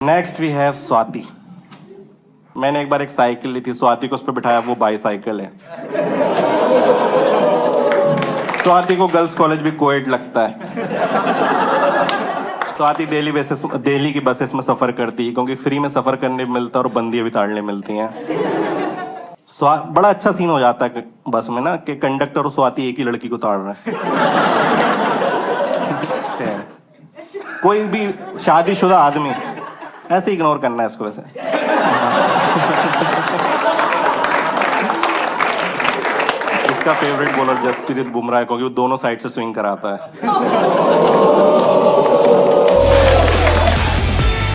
Next we have Swati. मैंने एक बार एक साइकिल ली थी, स्वाति को उस पर बिठाया, वो बाईसाइकिल है। स्वाति को गर्ल्स कॉलेज भी कोएड लगता है। स्वाति दिल्ली की बसेस में सफर करती है क्योंकि फ्री में सफर करने मिलता है और बंदियां भी ताड़ने मिलती हैं। बड़ा अच्छा सीन हो जाता है बस में ना कि कंडक्टर और स्वाति एक ही लड़की को ताड़ रहे हैं। कोई भी शादीशुदा आदमी ऐसे इग्नोर करना है इसको वैसे। इसका फेवरेट बॉलर जसप्रीत बुमराह है क्योंकि वो दोनों साइड से स्विंग कराता है।